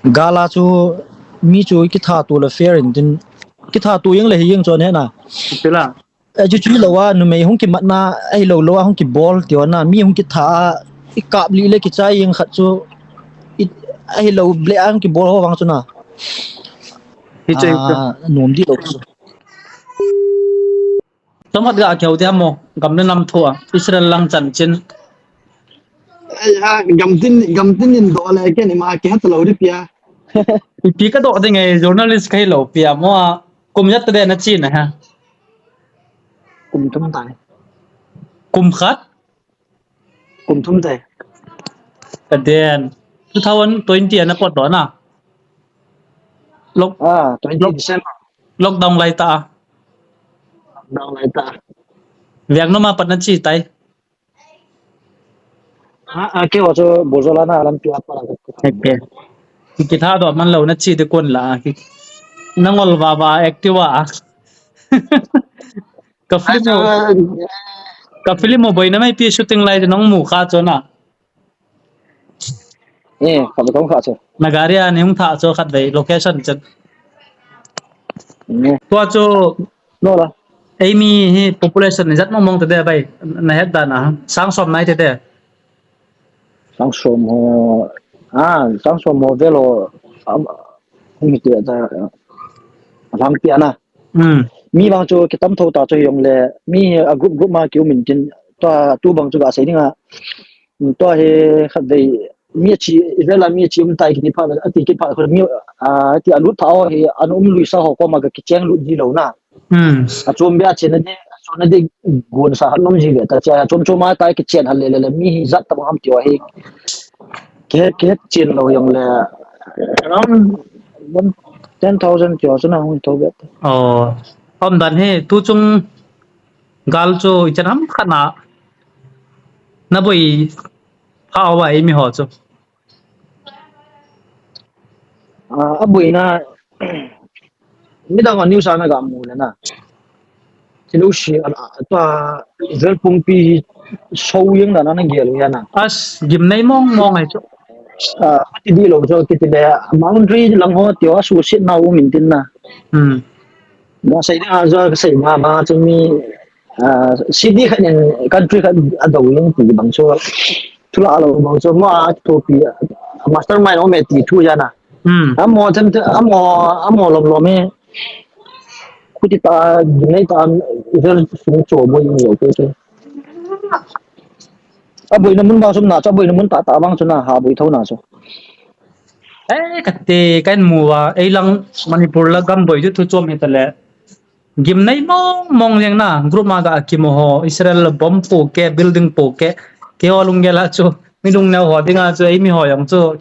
gala chu mi chu ki tha tu la fair in tin ki tha tu yang le yang chon he na pila chu chu lo wa nu mei hong ki mat na ai lo lo hong ki ball ti na mi hong ki tha I kap li le ki chai yang khat chu ai lo ble ang ki ball ho wang chu na hi chei nom di lo chu tomat ga kheu te mo gam na nam thua Israel lang chan chin gam tin in do la ke ni ma ke hat lo ri pia pi ka do de ngai journalist kai lo pia mo kum yat de na chin ha kum thum tai kum khat kum thum tai ka den 2020 na pot do na lok 20 December lockdown lai ta daw lai ta việc nó mà bắt nó chỉ tay ke wa cho bozola na lam pia pa okay cái thao đó mình lâu nó chỉ được quân là cái nó ngol và active cái phim mà bây giờ mấy pi shooting lại nó mù khá cho na ka ba thong kha che nagari anh em thả cho khát về location chân tua cho no la Amy population này rất mong mong tới đây vậy này hết đàn à sáng sớm này tới đây sang som mo velo mi ti ta lang pia na mi bang chu ki tam tho ta chu yong le mi a group ma ki min tin to tu bang chu ga sai dinga to he khat dei mi chi vela mi chi tai ki ni pha ati ki pha ko mi ti alu thao he anum lui sa ho ko ma ga ki cheng lu ji lo na a chom bia chen ne so na de gon sa hanom ji ve ta cha chom ma tai ki chen hal le mi hi zat tam ham ti wa he ke chen lo yong le around 10,000 cho số nào thôi biết hôm đàn he tu chung gal cho itan ham khana na boi phao vậy mi ho cho abui na mi da ngon news ana ga mu le na tilu shi to zel pung pi sâu yang na na gel ya na as gim nei mong mong ai cho ti di lo cho ti de boundary lang ho ti wa su sit na u min tin na da sai da za sai ma chung mi city khan country khan adaw yang ti bang so thula lo bang so ma to pi mastermind o me ti thu ya na amo tham amo lo me kuti ta nei ta zel sung cho bo yung lo ke abui na mun ba sum na cha bui na mun ta bang chu na ha bui thau na so cái mùa ấy lăng Manipur là gam bồi chút chôm hết rồi gim này mong yang na group mà ga kim ho Israel bomb po ke building po ke olung gela chu mi lung na ho dinga chu ai mi ho yang chu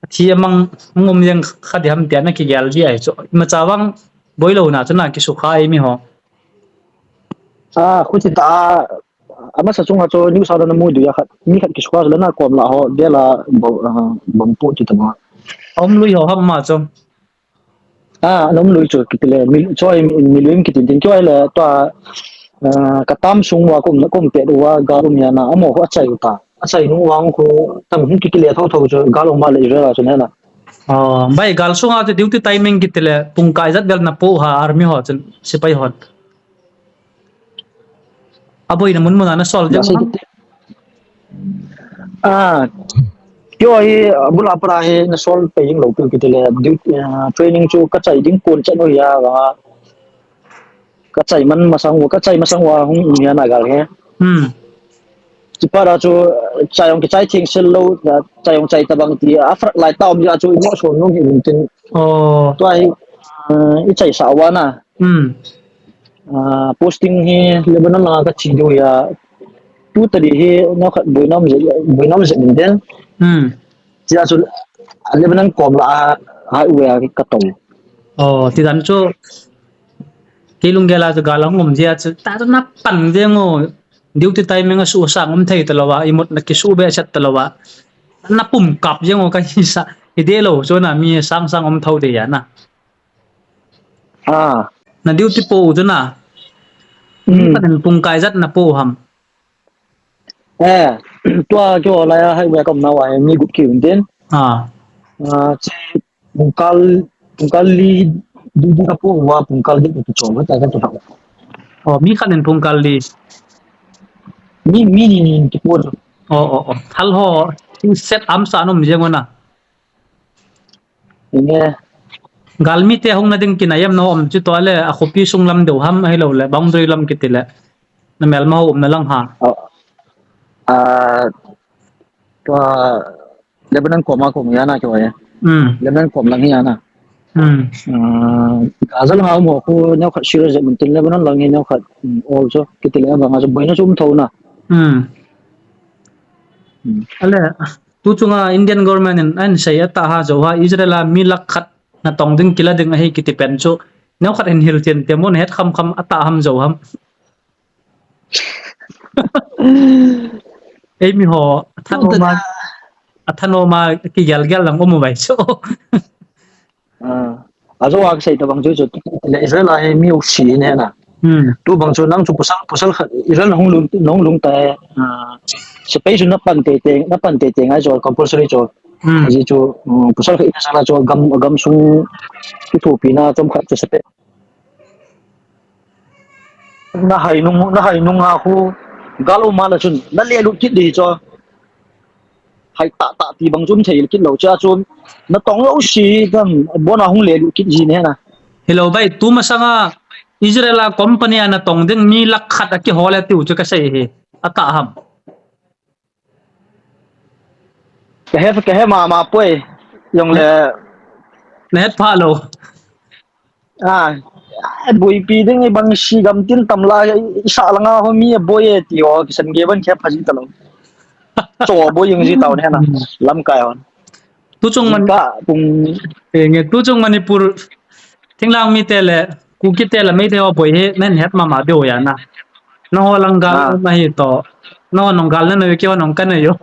thi amang ngum yang khadi ham tian na ki gel ji ai chu ma chawang boilo na chu na ki su kha ai mi ho kuti ta ama sa chung ha cho new sa na mu du ya khat mi khat ki swa la na kom la ho de la bom po chi ta ma ông lui ho ham ma chu nông lưới chuột cái này mình cho mình lưới cái tiền cho là tòa cái tam sung và cũng biết và garum nhà na amo có chạy nung wang ko tam hung cái lệ thâu thâu cho galong mà lấy ra cho nên là bay gal sung ha duty timing cái tele pung kai zat gal na po ha army ho chen sipai hon aboi na mun na sol jang cho ai bula pra he na sol pe yung lo cái tele training cho cái chạy ding kun chạy noi ya và cái chạy masang wa hung nhà na gal he chỉ para cho chạy ông cái chạy thiên sel lo chạy ông chạy tabang ti after lại tao bây giờ cho mo son nông hiện tin tôi ít chạy sao wa na posting he Lebanon là cái chỉ đôi ya tu tadi he nó khát buổi năm giờ mình đến chỉ là cho Lebanon còn là hai uya cái tàu thì đánh cho cái lung gela cho galang ngom dia chu ta na pan je ngo duty timing su sang thei talawa imot na kisu be chat talawa na pum kap je ngo ka hisa idelo cho na mi sang thau de ya na na duty po cho na pan pung kai zat na po ham tua cho lại hai uya cầm nào ai mi gục kiểu đến pungkal li di kapu wa pungkal di tu coba ta kan tu oh mi khanin pungkal li mi ni ki pur oh thal ho set am sa nom jengona ini galmi te hong na ding kinayam no om chu tole a khopi sung lam deu ham ai lo le boundary lam kitile na mel ma om na lang ha a to Lebanon koma ko ya na ko ya Lebanon kom lang ya na azal ha mo ko nyau khat shiro je mun tin Lebanon lang nyau khat also kitile ba nga so boina sum thona ale tu chunga Indian government an sai ta ha zo ha Israel mi lak khat na tong ding kila ding a hi kiti pen chu nyau khat in hil chen te mon het kham kham ata ham zo ham ei mi ho thanoma ki gel gel lang omu bai so azo wa sai ta bang chu le Israel ai mi u si ne na tu bang chu nang chu pusal khat Israel nong lung ta space na pan te ai zo compulsory zo ji chu pusal khat Israel zo gam sung ki thu pi na chom khat chu sepe na hai nung a khu galo ma la chun na le lu kit di cho hai ta ti bang chum thei kit lo cha chum na tong lo si gam bona hung le lu kit ji ne na hello bai tu ma sanga Israel company ana tong ding mi lak khat ki hole tu chu ka sai he ata ham ke he ma poi yong le net pha lo boi pi ding ai bang si gam tin tam la sa langa ho mi boy e ti o kisan ge ban khe phaji ta lo cho boy yung ji taw ne na lam kai on tu chung man ka tung nge tu chung Manipur thinglang mi tele ku ki tele mai the boy he nen het ma do ya na no langa ma hi to no nong gal na ke nong kan yo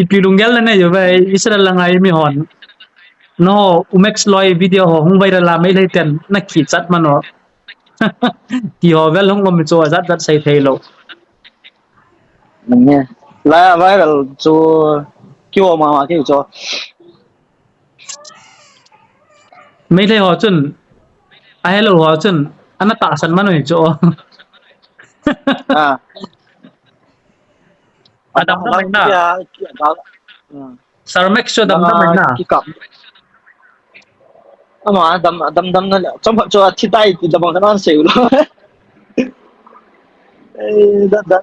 ipilungel na yo ba Israel langa mi hon no umex loy video ho hung viral la mai le ten na ki chat mano ti ho vel hung mi cho zat sai thailo nge la viral cho kyo ma ke cho mai le ho chun a hello ho chun ana ta san mano cho adam na mai na sarmex cho dam na mai na ama dam na chom cho thi tai da bang kan seu lo da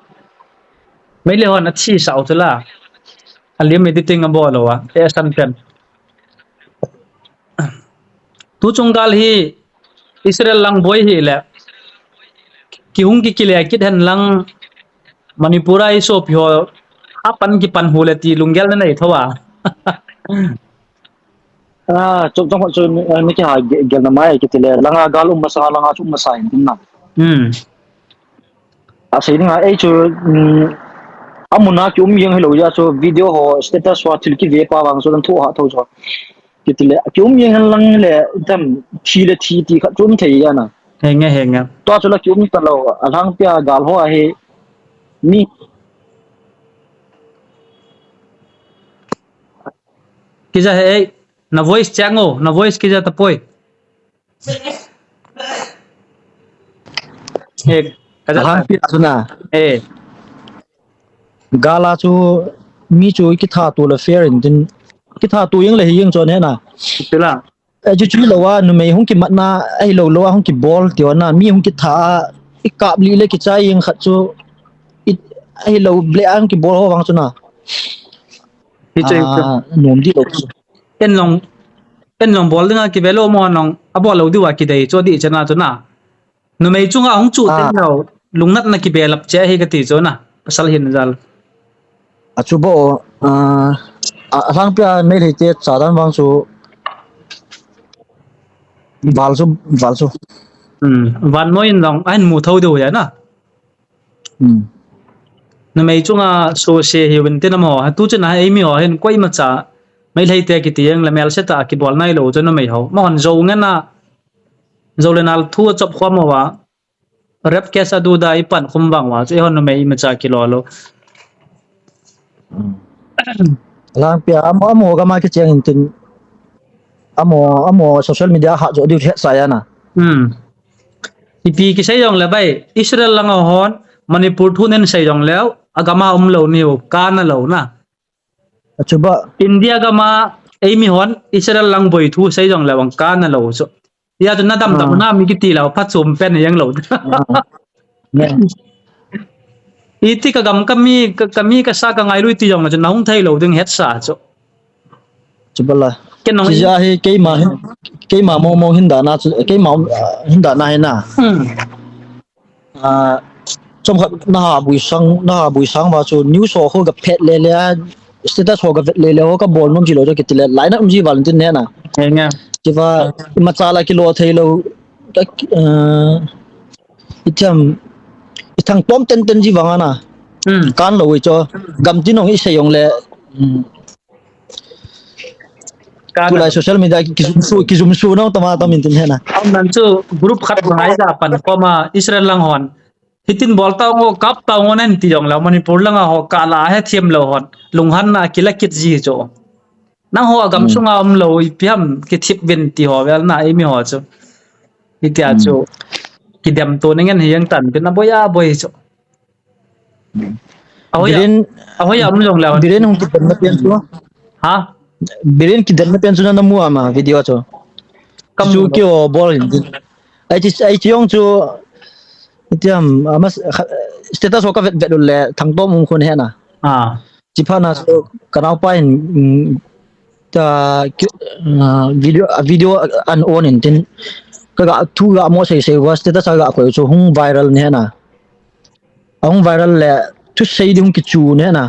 mai le ho na chi sao chula alim editing abo lo wa e san pen tu chungal hi Israel lang boy hi le ki hung ki kile kit hen lang Manipura iso pyo hapan ki pan hule ti lunggel na nei thowa chom cho mi ki ha gel na mai ki tele langa galum masa langa chum masa in na a sei nga ai chu amuna ki yang hello ya so video ho status wa til ki ve pa wang so dan thu ha tho so ki tele ki yang lang le dam thi le thi ti kha chum thei ya na henga to chu la ki ta lo alang pya gal ho a he mi kiza he na voice chango na voice kiza tapoi ek kaza alang pi asuna gala chu mi chu ki tha tu la fair in din ki tha tu yang le yang cho ne na tila chu lo wa nu mei hong ki mat na ai lo hong ki ball ti na mi hong ki tha I kap li le ki chai yang khat chu ai lo ble ang ki ball ho wang chu na hi chei nom di lo en long bol nga ki velo mo nong abo lo diwa ki dei cho di chana chuna no mei chunga hong chu ten lo lungnat na ki belap che hi ka ti chona pasal hin zal chu bo alang pya nei le te cha dan wang chu val chu van mo in long an mu thau do ya na no mei chunga so se hi win te na mo tu chana ai mi ho hen koi ma cha mai lei te ki tiang la mel se ta ki bol nai lo cho no mei ho mon zo nga na zo le nal thu chop khwa mo wa rep ke sa du dai pan khum bang wa che hon no mei ma cha ki lo lo lang pia mo ga ma ki cheng tin amo social media ha jo di he saya na ipi ki sei jong le bai Israel lang hon Manipur thu nen sei jong leo agama lo niu kana lo na chuba India gama mi hon Israel lang boi thu sei jong lewang kana lo so ya tu na dam dam na mi ki ti lo phat sum pen yang lo iti ka gam kami ka sa ka ngai lui ti jong na nong thai lo ding het sa so chuba la cái nong chỉ hi cái mà mong hinda na cái mà hinda na na trong hợp na buổi sáng vào chỗ news show ho gặp pet le le status ho gặp le le ho ka bol nom chỉ lo cho cái le lại na gì Valentine nè na nghe chỉ và mà cha lại kilo thấy lo cái itam thằng pom ten ten gì vàng na can lo cho gam tin ong isay yung le tu lại social media ki zoom su no tama min tin hena ông nan chu group khat ngai da pan ko ma Israel lang hon hitin bol ta ngo kap ta ngo nen ti jong la Manipur lang ho ka la he thiam lo hon lung han na kila kit ji cho nang ho gam sunga lo piam ki thip bin ti ho wel na mi ho chu itia chu ki dem to ningen hiang tan bin na boya boy chu ahoya jong la biren hong ki na pian su ha biren ki na pian su na mu ama video cho chu ki o bol ai chi yong chu itiam amas status ho ka vet vet le thang to mung khon he na chi pha na so kanau pa in ta video an on in tin ka ga thu ga mo sei wa status ga ko chu hung viral ne na hung viral le thu sei ding ki chu ne na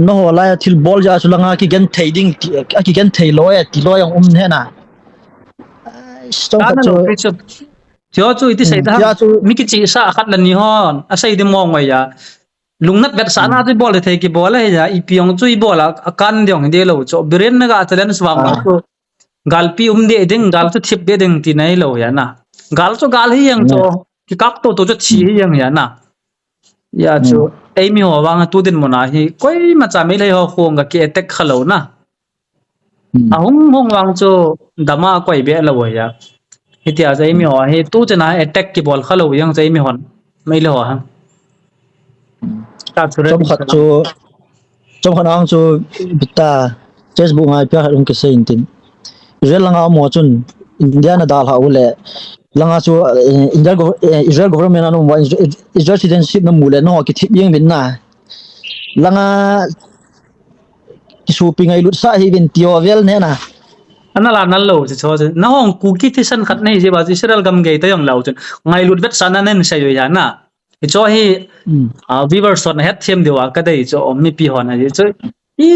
no la til bol ja su langa ki gen thading ki gen thai lo ya ti lo yang ne na so ka chu cho chu iti sei da mi ki chi sa khat lan ni hon a sei de mong mai ya lungnat vet sa na tu bol the ki bol he ya ipiong chu i bol a kan deong de lo cho biren na ga talen swam ko galpi de ding gal chu thip de ding ti nai lo ya na gal chu gal hi yang cho ki kap to chu chi hi yang ya na ya chu ai mi ho wang tu din mona hi koi ma cha me le ho khong ga ke tek khalo na a hong wang chu dama koi be lo ya itia jai mi ho he tu chana attack ki bol khalo yang jai mi hon mai lo ha ta chure trong khả năng chu bita Facebook ngai pya hung ke sein tin Israel langa mo chun India na dal ha ule langa chu Israel government anu wa Israel citizenship na mule no ki thip yeng bin na langa ki su pingai lut sa hi bin tio vel ne na anala nallo che cho na hong ku ki thisan khat nei je ba Israel gam ge ta yong lau chun ngai lut vet sana nen sai yo ya na cho hi viewers on het them dewa ka dei cho mi pi hon a je cho i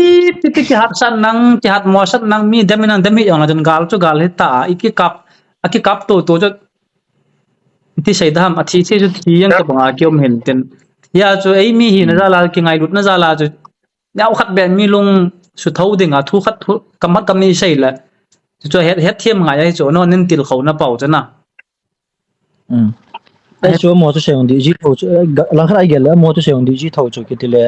ti ki hat san nang ki hat mo san nang mi deminan demi yong la jan gal chu gal he ta iki kap to cho ti sai dam a thi che ju thi yang ka banga kyom hen ten ya cho ei mi hi na za la ki ngai lut na za la chu nyau khat ben mi lung su thau ding a thu khat thu kamat kam ni sai la cho het thiam ngai ai cho no nen til khau na pau chana ai cho mo to seong di ji tho lang khai gel mo to seong di ji tho chu ki tile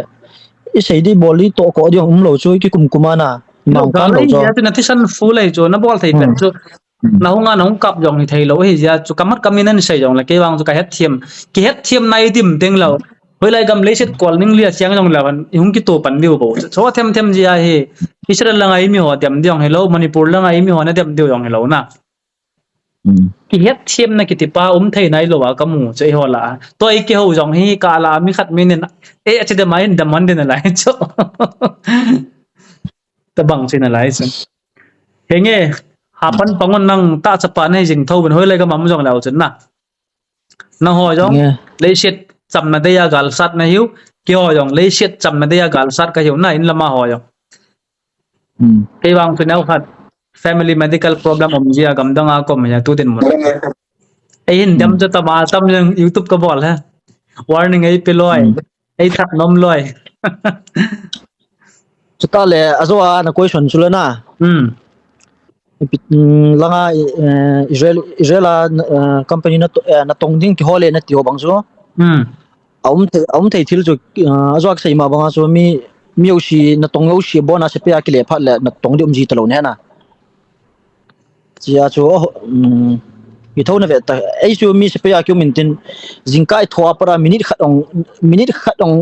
i sei di boli to ko di lo chu ki kumkuma na mang kan lo cho ya tu na thisan fu lai cho na bol thai pen chu na hunga nong kap jong ni thai lo hi ja chu kamat kamin an sai jong la ke wang chu ka het thiam nai dim ding lo hoi lai gam le set kol ning lia chiang jong lawan hung ki to pan diu bo cho them ji a he Israel la ngai mi ho dem diong hello Manipur la ngai mi ho na dem diu jong hello na ki het thiam na ki ti pa thai nai lo wa ka mu che ho la to ai ke ho jong hi ka la mi khat min na e a che de mai de man de na lai cho ta bang che na lai chen henge hapan pangon nang ta chapa nei jing tho ben hoi lai ka mam jong lau chen na ho jong le set cham na de ya gal sat na hiu ki ho jong le set cham na de ya gal sat ka hiu na in lama ho jong ke wang tu nau khat family medical problem om jia gam danga ko ma tu tin mo ai hin dam cho ta ma tam yang YouTube ka bol ha warning ai pe loi ai that nom loi chuta le azwa na question chulana langa Israel company na tongding ki hole na tio bangso thei thil chu azwa sei ma banga so miêu si na tong yo si bona se pe akile phat le na tong dum ji talo ne na chia chu mi thona ve ta ai chu mi se pe akyu min tin jingkai thoa para minute khat ong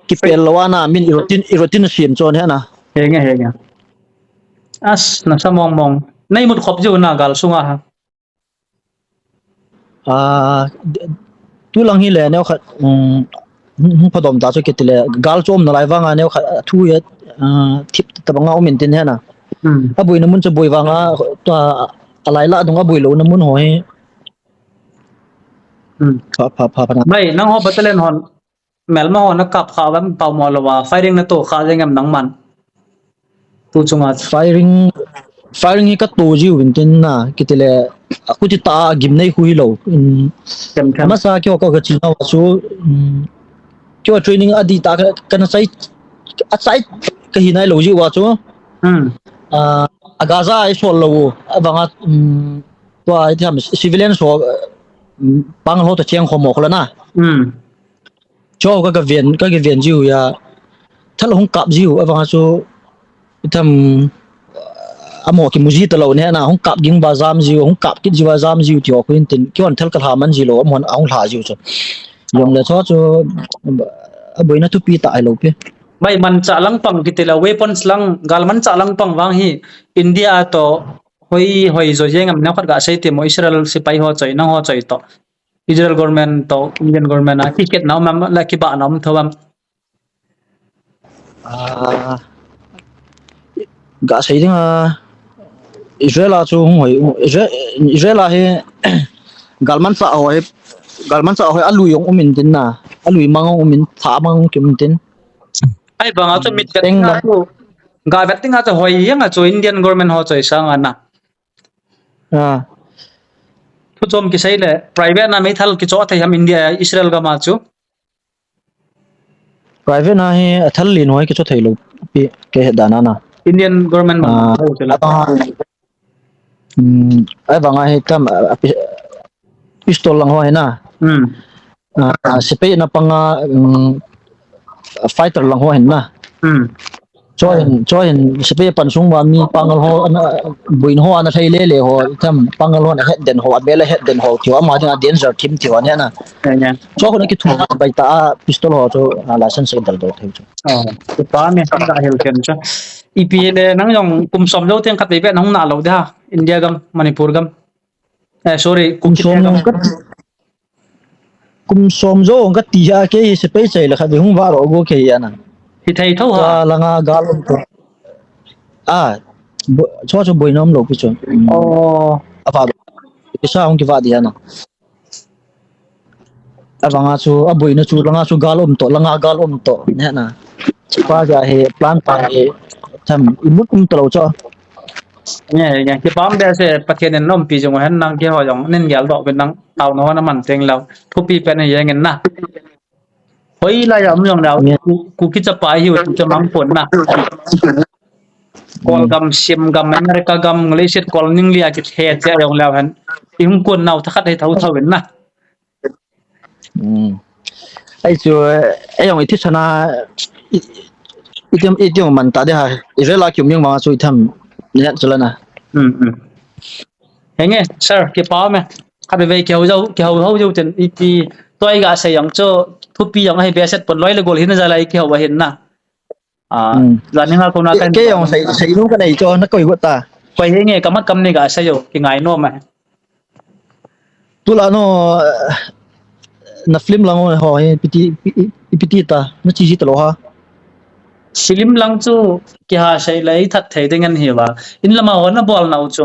ki pel lawana min irotin siam chon he na he nghe as na sa mong nay một khop ju na gal sunga ha tu lang hi le ne khat padom ta chu kitile gal chom na lai wanga ne khat thu ye thip ta banga o min tin he na abui na mun chu bui wanga to alai la dunga bui lo na mun ho he pa na bay nang ho batalen hon mel ma ho na kap kha wam pau mo lawa firing na to kha jengam nang man tu chunga firing hi ka to ji win tin na kitile akuti ta gim nei hui lo kem ma sa kyo ka chi na chu kyo training adi ta kan sai sai ka hi nai lo ji wa chu agaza ai so lo awanga to ai tham civilian so pang ho ta cheng kho mo khla na cho ka vien ji ya thal hong kap ji awanga chu tham amo ki muji talo ne na hong kap ging ba jam ji hong kap ki jiwa jam ji ti ko in tin kyon thal ka man ji lo mon ang la ji chu yong le cho chu boina tu pi ta ai lo pe bay man cha lang pang kitila weapons lang gal man cha lang pang wang hi India to hoi zo jengam na khat ga sai te mo Israel sipai ho choi na ho choi to Israel government to Indian government a ticket na mam la ki ba nam thawam ga sai ding Israel chu hoi Israel he galman sa hoi alu yong umin tin na alu mang umin tha mang kim tin ai bang a chu mit ga tinga chu ga bat tinga chu hoi yang a chu Indian government ho choi sang ana thu chom ki sai le private na mai thal ki cho thai ham India Israel ga ma chu private na he athal lin hoi ki cho thai lo pi ke dana na Indian government ma ho chela ai banga he kam pistol lang ho he na sipe na panga fighter lang ho hen na join sipe pan sung wa mi pangal ho buin ho ana thai le ho tham pangal ho na head den ho abela head den ho thiwa ma ding danger team thiwa ne na nya cho ko ki thu bai ta pistol ho cho license dal do thai chu cái pa me sam da hel ken cha EPA nang yong kum som lo teng khat be nang na lo da India gam Manipur gam sorry kum som zo nga ti ha ke se pe chai la kha bi hung wa ro go ke ya na thì thầy thâu hả la nga gal cho boi nom lo pi chu apa isa hung ki va dia na awanga chu aboi na chu langa chu galom to ne na pa ga he plan pa he tham imut tlo cho nghe cái bom đây sẽ phát hiện nom pi jong han nang ke ho jong nen gal do ben nang tao nó na man teng lao thu pi pen ye ngen na hoi la yam yong dao ku ki cha pa hi cha mang pon na kol gam sim gam America gam Malaysia kol ning lia ki he cha yong lao han im kun nau tha khat hai thau thau ben na ai chu ai yong thi chana item man ta de ha Israel la kyum yong ma chu tham ne chalana nghe sir cái pa me khat ve ke ho jau chen iti toi ga se yang cho thu pi yang hai be set pon loi le gol hin ja lai ke ho hin na zaninga ko na kan ke yong sai nu ka nei cho na koi ta quay nghe kamat kam ni ga se yo ki ngai no ma tu la no na film lang ho he piti ta na chi ta lo ha film lang chu ki ha sai lai that thei dengan hi wa in lama ho na bol nau chu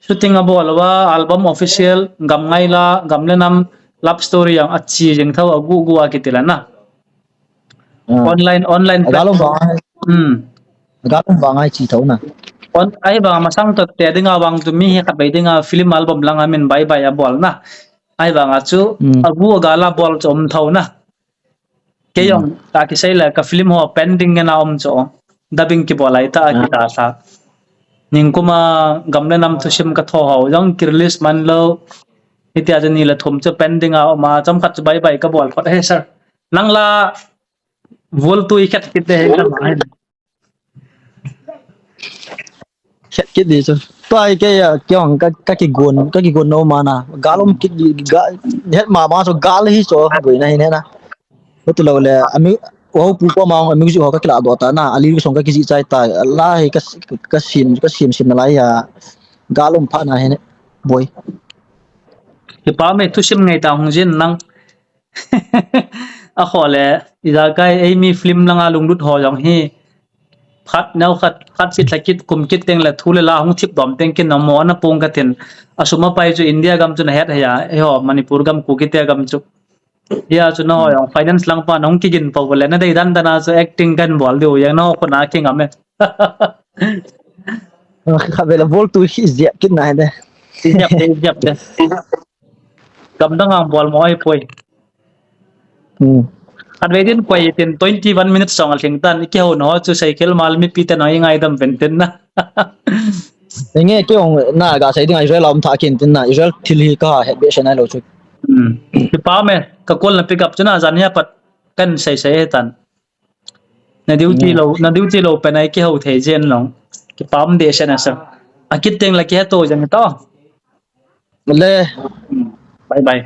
shooting a bol wa album official gam ngai la gam le nam love story yang achi jeng thau agu guwa ki tilana online galom ba ngai chi thau na on ai ba masang to te dinga wang tu mi he khat bai dinga film album lang amin bye bye a bol na ai ba nga chu agu gala bol chom thau na ke yong ta ki sai la ka film ho pending na om cho dubbing ki bolai ta ki ta sa ning kuma gamle nam thu sim ka tho ho jong ki release man lo itia jani la thum chu pending a ma cham khat bye bye ka bol phot he sir nang la vol tu ikat kite he ka mai cái gì chứ tôi cái ông cái gun đâu mà na galom cái hết mà số gal hi so vậy này nè na itu lo le ami oh pupa ma ami ju ho ka kila do ta na ali song ka kisi chai ta la hi ka sim na lai ya galom pha na he ne boy ki pa me tu sim ngai ta hong jin nang a khole ida kai ei mi film langa lunglut ho jong hi khat nau khat sit lakit kum kit teng la thule la hung thip dom teng kin na mo na pong ka tin asuma pai chu india gam chu na het ya e ho manipur gam ku kite gam chu ya chu no yong finance lang pa nong ki gin pa wala na dai dan dana chu acting kan bol de yang no ko na king ame ka vela vol tu hi zia kin na he ne jap de gam dang ang bol mo ai poi at within quay tin 21 minutes song al thing tan ke ho no chu cycle mal mi pi ta noi ngai dam ven tin na nghe cái ông na ga sai ding Israel om tha kin tin na Israel thil hi ka he be shanai lo chu ki pa me ka kol na pick up chuna zan ya pat kan sai sai tan na duty lo pe nai ke ho the jen long ki pam de sha na sa akit teng la ke to jang to le bye bye